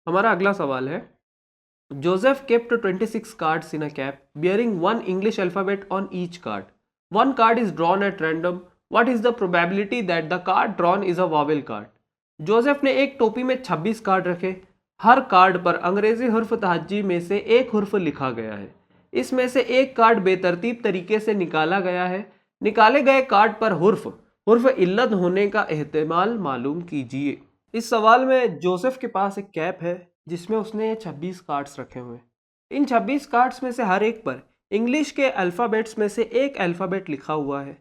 हमारा अगला सवाल है, Joseph kept 26 cards in a cap bearing one English alphabet on each card. One card is drawn at random. What is the probability that the card drawn is a vowel card? Joseph ने एक टोपी में 26 card रखे। हर card पर अंग्रेजी हुर्फ तहज्जी में से एक हुर्फ लिखा गया है। इसमें से एक कार्ड बेतरतीब तरीके से निकाला गया है। निकाले गए कार्ड पर हुर्फ हुर्फ इल्लत होने का एहतिमाल मालूम कीजिए। इस सवाल में जोसेफ के पास एक कैप है जिसमें उसने 26 कार्ड्स रखे हुए हैं। इन 26 कार्ड्स में से हर एक पर इंग्लिश के अल्फ़ाबेट्स में से एक अल्फ़ाबेट लिखा हुआ है।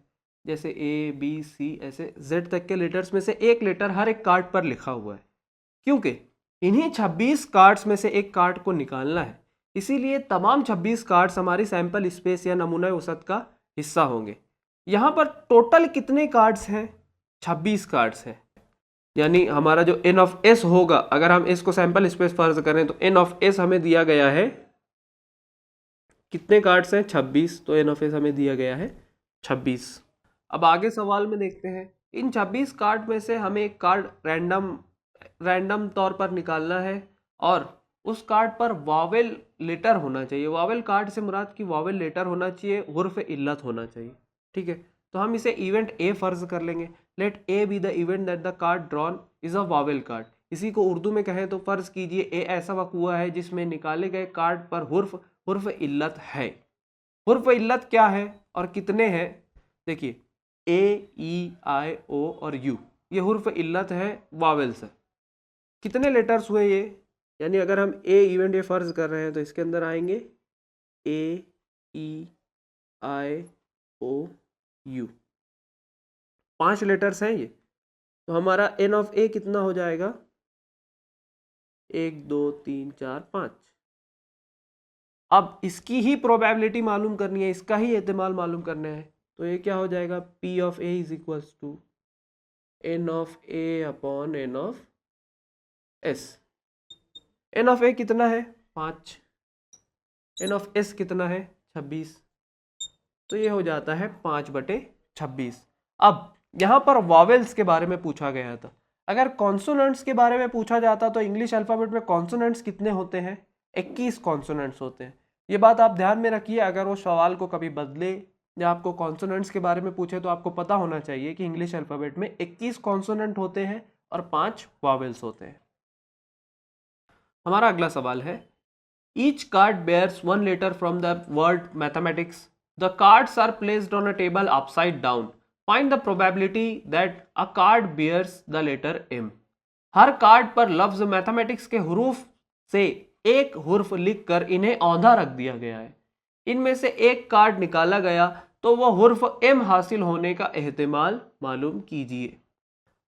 जैसे ए बी सी ऐसे जेड तक के लेटर्स में से एक लेटर हर एक कार्ड पर लिखा हुआ है। क्योंकि इन्हीं 26 कार्ड्स में से एक कार्ड को निकालना है, इसीलिए तमाम 26 कार्ड्स हमारी सैंपल स्पेस या नमूना औसत का हिस्सा होंगे। यहाँ पर टोटल कितने कार्ड्स हैं? 26 कार्ड्स हैं। यानी हमारा जो एन ऑफ एस होगा, अगर हम एस को सैंपल स्पेस फर्ज करें तो एन ऑफ एस हमें दिया गया है, कितने कार्ड्स हैं? 26। तो एन ऑफ एस हमें दिया गया है 26। अब आगे सवाल में देखते हैं, इन 26 कार्ड में से हमें एक कार्ड रैंडम तौर पर निकालना है और उस कार्ड पर वावेल लेटर होना चाहिए। वावेल कार्ड से मुराद की वावेल लेटर होना चाहिए, हुर्फ इल्लत होना चाहिए। ठीक है, तो हम इसे इवेंट ए फर्ज कर लेंगे। Let A be the event that the card drawn is a vowel card. इसी को उर्दू में कहें तो फर्ज कीजिए ए ऐसा वक़्वा है जिसमें निकाले गए कार्ड पर हुर्फ इल्लत है। हुर्फ इल्लत क्या है और कितने हैं? देखिए ए ई आई ओ और यू, ये हुर्फ इल्लत है, वावेल्स है। कितने लेटर्स हुए ये? यानी अगर हम ए इवेंट ए फर्ज कर रहे हैं तो इसके अंदर आएंगे ए ई आई ओ यू, 5 लेटर्स हैं ये। तो हमारा एन ऑफ ए कितना हो जाएगा? 1 2 3 4 5। अब इसकी ही प्रोबेबिलिटी मालूम करनी है, इसका ही एहतिमाल मालूम करना है। तो ये क्या हो जाएगा? P of A is equals to N of A upon N of S. N of A कितना है? 5। एन ऑफ एस कितना है? 26। तो ये हो जाता है 5/26। अब यहाँ पर वॉवेल्स के बारे में पूछा गया था। अगर कॉन्सोनेंट्स के बारे में पूछा जाता तो इंग्लिश अल्फ़ाबेट में कॉन्सोनेंट्स कितने होते हैं? 21 कॉन्सोनेंट्स होते हैं। ये बात आप ध्यान में रखिए, अगर वो सवाल को कभी बदले या आपको कॉन्सोनेंट्स के बारे में पूछे तो आपको पता होना चाहिए कि इंग्लिश अल्फ़ाबेट में 21 कॉन्सोनेंट होते हैं और 5 वॉवेल्स होते हैं। हमारा अगला सवाल है, each card bears one letter from the word mathematics. The cards are placed on a table upside down. Find the probability that a card bears the letter M. Her card पर लफ्ज mathematics के हुरूफ से एक हुर्फ लिखकर इन्हें औंधा रख दिया गया है। इनमें से एक कार्ड निकाला गया तो वह हुर्फ एम हासिल होने का एहतिमाल मालूम कीजिए।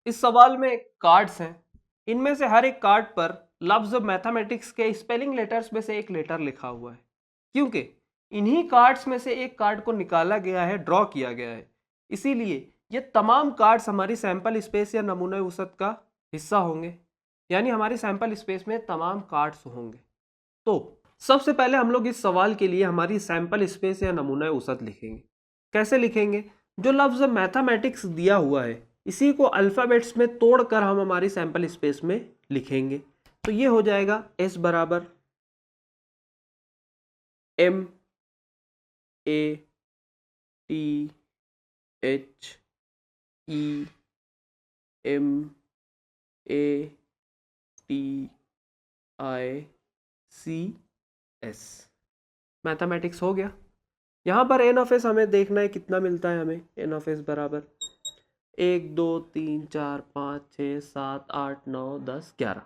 इस सवाल में कार्ड्स हैं, इनमें से हर एक कार्ड पर लफ्ज मैथमेटिक्स के स्पेलिंग लेटर्स में से एक लेटर लिखा हुआ है। क्योंकि इन्हीं कार्ड्स में से एक कार्ड को निकाला गया है, ड्रॉ किया गया है, इसीलिए ये तमाम कार्ड्स हमारी सैंपल स्पेस या नमूना औसत का हिस्सा होंगे। यानी हमारी सैंपल स्पेस में तमाम कार्ड्स होंगे। तो सबसे पहले हम लोग इस सवाल के लिए हमारी सैंपल स्पेस या नमूना औसत लिखेंगे। कैसे लिखेंगे? जो लफ्ज मैथमेटिक्स दिया हुआ है इसी को अल्फ़ाबेट्स में तोड़कर हम हमारी सैंपल स्पेस में लिखेंगे। तो ये हो जाएगा एस बराबर M A T H E M A T I C S. Mathematics हो गया। यहाँ पर एन ऑफ एस हमें देखना है कितना मिलता है। हमें एन ऑफ एस बराबर 1 2 3 4 5 6 7 8 9 10 11।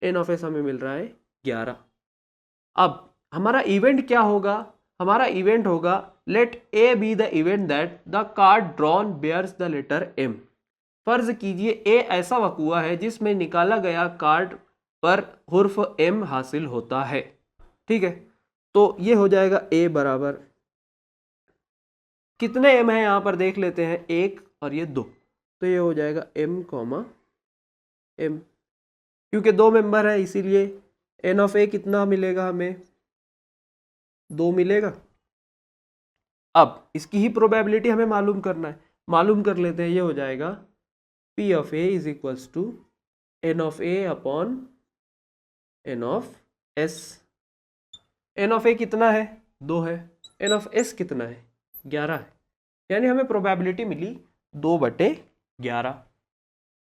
एन ऑफ एस हमें मिल रहा है 11। अब हमारा इवेंट क्या होगा? हमारा इवेंट होगा let A be the event that the card drawn bears the letter M. फर्ज कीजिए ए ऐसा वक़्वा है जिसमें निकाला गया कार्ड पर हुर्फ एम हासिल होता है। ठीक है, तो ये हो जाएगा ए बराबर कितने एम है यहाँ पर देख लेते हैं, 1 और ये 2। तो ये हो जाएगा एम कॉमा एम। क्योंकि 2 मेंबर है इसीलिए एन ऑफ ए कितना मिलेगा? हमें 2 मिलेगा। अब इसकी ही प्रोबेबिलिटी हमें मालूम करना है, मालूम कर लेते हैं। ये हो जाएगा P of A is equals to N of A upon N of S. N of A कितना है? 2 है। एन ऑफ एस कितना है? 11 है। यानी हमें प्रोबेबिलिटी मिली 2/11।